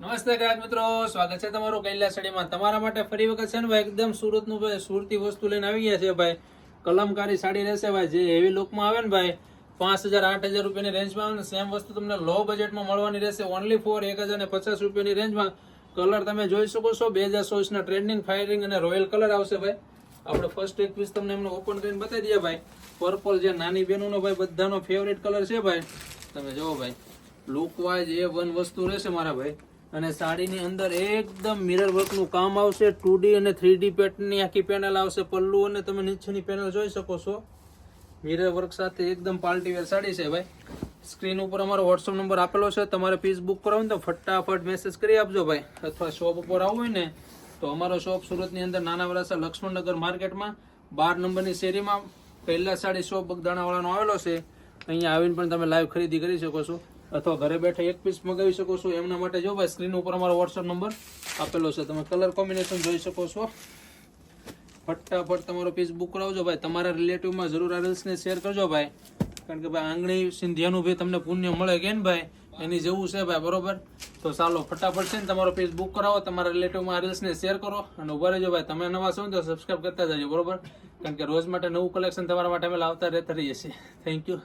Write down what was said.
નમસ્તે ગ્રાહક મિત્રો, સ્વાગત છે તમારું કૈલાસ સાડીમાં. તમારા માટે ફરી વખત છે ને ભાઈ એકદમ સુરતનું ભાઈ સુરતી વસ્તુ લઈને આવી ગયા છે ભાઈ. કલમકારી સાડી રહેશે ભાઈ, જે હેવી લુકમાં આવે ને ભાઈ, 5,000 8,000 રૂપિયાની રેન્જમાં આવે ને સેમ વસ્તુ તમને લો બજેટમાં મળવાની રહેશે ઓનલી ફોર 1,050 રૂપિયાની રેન્જમાં. કલર તમે જોઈ શકો છો 2024 ના ટ્રેન્ડિંગ ફાયરિંગ અને રોયલ કલર આવશે ભાઈ. આપણે ફર્સ્ટ એક પીસ તમને એમને ઓપન કરીને બતાવી દઈએ ભાઈ. પર્પલ જે નાની બહેનોનો ભાઈ બધાનો ફેવરેટ કલર છે ભાઈ. તમે જુઓ ભાઈ, લુક વાઇઝ એ વન વસ્તુ રહેશે મારા ભાઈ. અને સાડીની અંદર એકદમ મિરર વર્કનું કામ આવશે. 2D અને 3D પેટર્નની આખી પેનલ આવશે. પલ્લુ અને તમે નીચેની પેનલ જોઈ શકો છો. મિરર વર્ક સાથે એકદમ પાર્ટી વેર સાડી છે ભાઈ. સ્ક્રીન ઉપર અમારો વોટ્સઅપ નંબર આપેલો છે. તમારે પીસ બુક કરાવો ને તો ફટાફટ મેસેજ કરી આપજો ભાઈ. અથવા શોપ ઉપર આવવું હોય ને તો અમારો શોપ સુરતની અંદર નાના વરાસા લક્ષ્મણનગર માર્કેટમાં 12 નંબરની શેરીમાં કૈલાસ સાડી શોપ બગદાણાવાળાનો આવેલો છે. અહીંયા આવીને પણ તમે લાઈવ ખરીદી કરી શકો છો અથવા ઘરે બેઠા એક પીસ મગાવી શકો છો. એમના માટે જો ભાઈ સ્ક્રીન ઉપર અમારો વોટ્સઅપ નંબર આપેલો છે. તમે કલર કોમ્બિનેશન જોઈ શકો છો. ફટાફટ તમારો પીસ બુક કરાવજો ભાઈ. તમારા રિલેટિવમાં જરૂર આ રીલ્સને શેર કરજો ભાઈ. કારણ કે ભાઈ આંગળી સિંધિયાનું ભાઈ તમને પુણ્ય મળે કે ને ભાઈ, એની જેવું છે ભાઈ, બરોબર. તો ચાલો ફટાફટ છે ને તમારો પીસ બુક કરાવો. તમારા રિલેટિવમાં આ રીલ્સને શેર કરો અને ઉભા રહેજો ભાઈ. તમે નવા છો ને તો સબસ્ક્રાઈબ કરતા જજો, બરોબર. કારણ કે રોજ માટે નવું કલેક્શન તમારા માટે અમે લાવતા રહેતા રહીએ છીએ. Thank you.